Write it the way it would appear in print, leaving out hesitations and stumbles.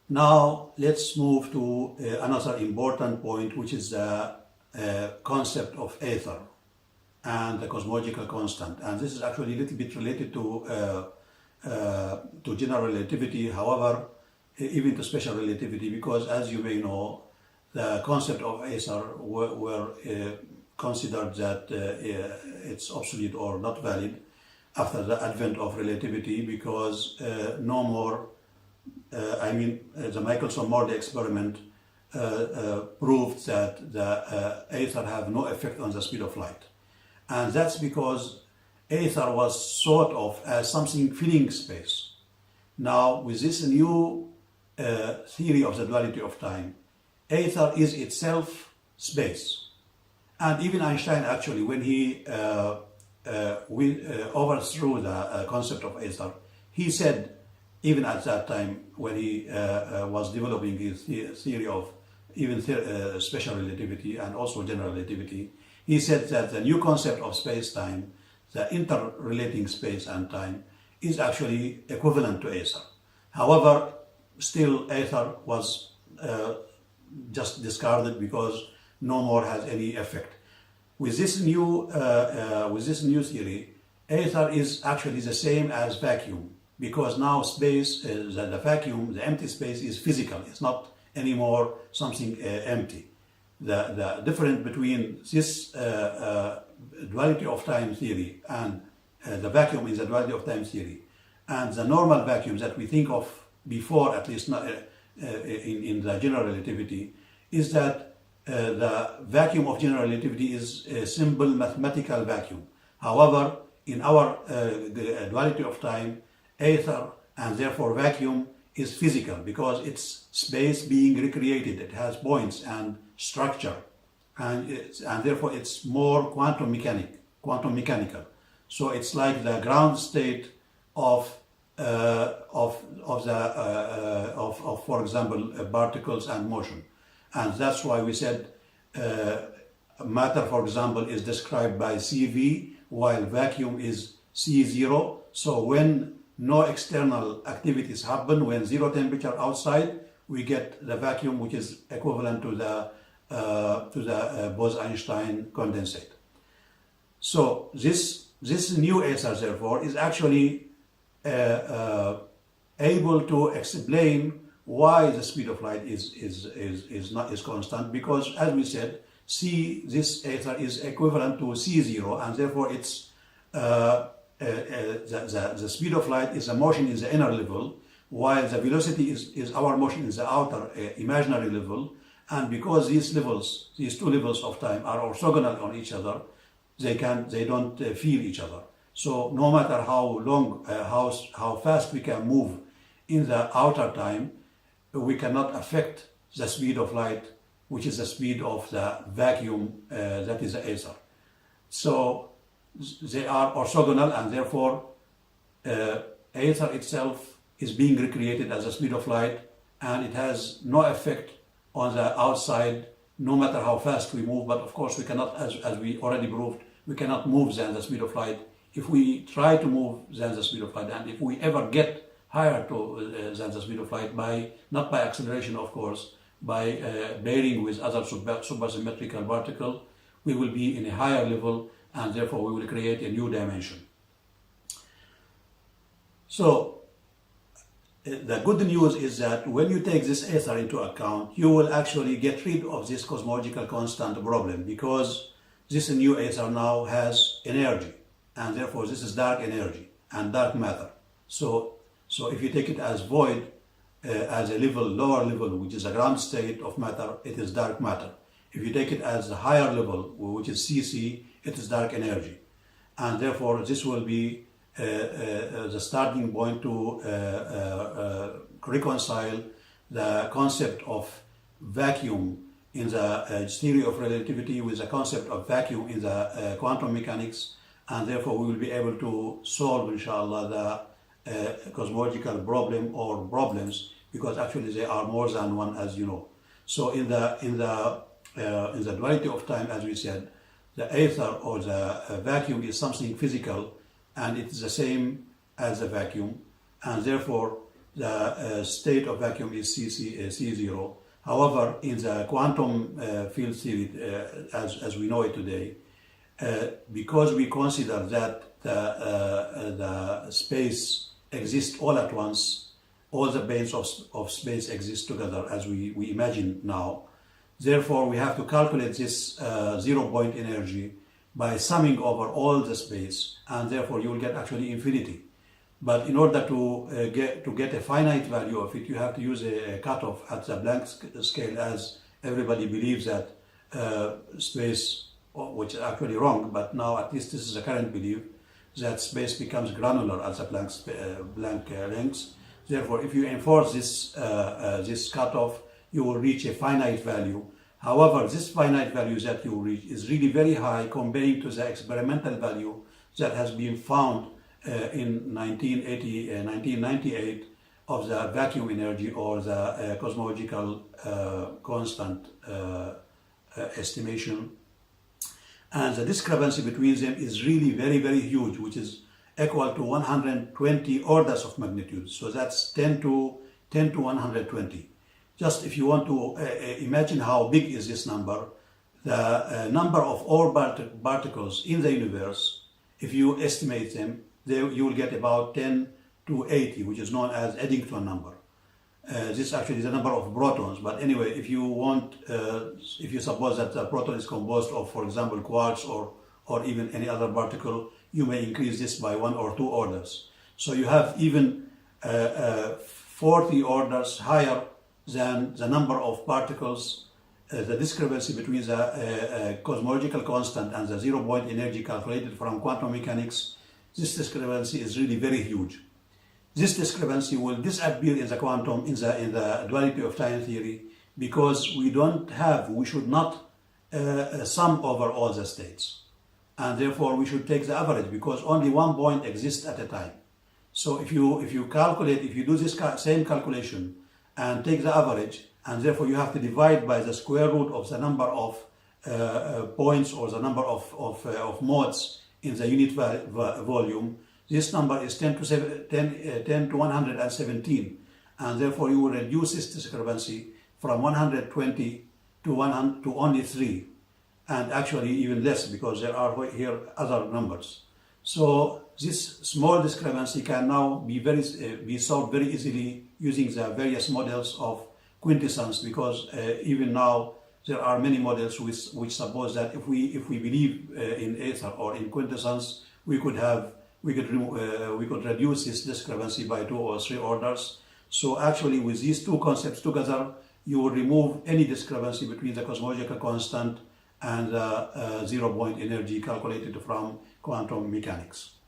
Now let's move to another important point, which is the concept of Aether and the cosmological constant. And this is actually a little bit related to general relativity, however, even to special relativity, because as you may know, the concept of Aether were considered that it's obsolete or not valid after the advent of relativity, because no more, the Michelson-Morley experiment proved that the Aether have no effect on the speed of light. And that's because Aether was thought of as something filling space. Now, with this new theory of the duality of time, Aether is itself space. And even Einstein, actually, when he overthrew the concept of Aether, he said, even at that time, when he was developing his theory of even special relativity and also general relativity, he said that the new concept of space-time, the interrelating space and time, is actually equivalent to Aether. However, still Aether was just discarded because no more has any effect. With this new theory, Aether is actually the same as vacuum, because now space, the vacuum, the empty space, is physical. It's not anymore something empty. The difference between this duality of time theory and the vacuum in the duality of time theory and the normal vacuums that we think of before, at least not, in the general relativity, is that the vacuum of general relativity is a simple mathematical vacuum. However, in our duality of time, Aether and therefore vacuum is physical, because it's space being recreated. It has points and structure, and therefore it's more quantum mechanical. So it's like the ground state of for example, particles and motion. And that's why we said matter, for example, is described by CV, while vacuum is C0. So when no external activities happen, when zero temperature outside, we get the vacuum, which is equivalent to the Bose-Einstein condensate. So this new Aether, therefore, is actually able to explain why the speed of light is constant, because, as we said, this Aether is equivalent to C0, and therefore it's the speed of light is a motion in the inner level, while the velocity is our motion in the outer imaginary level. And because these two levels of time are orthogonal on each other, they don't feel each other. So no matter how long, how fast we can move in the outer time, we cannot affect the speed of light, which is the speed of the vacuum, that is the Aether. So they are orthogonal, and therefore Aether itself is being recreated as the speed of light, and it has no effect on the outside, no matter how fast we move. But of course we cannot, as we already proved, we cannot move than the speed of light. If we try to move than the speed of light, and if we ever get higher than the speed of light, not by acceleration, of course, by pairing with other supersymmetrical particle, we will be in a higher level, and therefore we will create a new dimension. So the good news is that when you take this Aether into account, you will actually get rid of this cosmological constant problem, because this new Aether now has energy, and therefore this is dark energy and dark matter. So if you take it as void, as a lower level, which is a ground state of matter, it is dark matter. If you take it as a higher level, which is CC, it is dark energy. And therefore this will be the starting point to reconcile the concept of vacuum in the theory of relativity with the concept of vacuum in the quantum mechanics, and therefore we will be able to solve, inshallah, the cosmological problem or problems, because actually there are more than one, as you know. So in the duality of time, as we said, the Aether or the vacuum is something physical, and it is the same as the vacuum, and therefore the state of vacuum is C0. However, in the quantum field theory, as we know it today, because we consider that the space exists all at once, all the bands of space exist together as we imagine now. Therefore, we have to calculate this 0-point energy by summing over all the space, and therefore you will get actually infinity. But in order to get a finite value of it, you have to use a cutoff at the Planck scale, as everybody believes that space, which is actually wrong, but now at least this is the current belief, that space becomes granular at the Planck lengths. Therefore, if you enforce this cutoff, you will reach a finite value. However, this finite value that you reach is really very high comparing to the experimental value that has been found in 1998 of the vacuum energy, or the cosmological constant estimation. And the discrepancy between them is really very, very huge, which is equal to 120 orders of magnitude. So that's 10 to 120. Just if you want to imagine how big is this number, the number of all particles in the universe, if you estimate them, you will get about 10 to 80, which is known as Eddington number. This actually is the number of protons, but anyway, if you suppose that the proton is composed of, for example, quarks or even any other particle, you may increase this by 1 or 2 orders. So you have even 40 orders higher than the number of particles. The discrepancy between the cosmological constant and the 0-point energy calculated from quantum mechanics, this discrepancy is really very huge. This discrepancy will disappear in the duality of time theory, because we should not sum over all the states. And therefore we should take the average, because only one point exists at a time. So if you do this same calculation and take the average, and therefore you have to divide by the square root of the number of points, or the number of modes in the unit volume, this number is 10 to 117, and therefore you will reduce this discrepancy from 120 to only 3, and actually even less, because there are here other numbers. So this small discrepancy can now be solved very easily using the various models of quintessence, because even now there are many models which suppose that if we believe in Aether or in quintessence, we could reduce this discrepancy by 2 or 3 orders. So actually, with these two concepts together, you will remove any discrepancy between the cosmological constant and the 0-point energy calculated from quantum mechanics.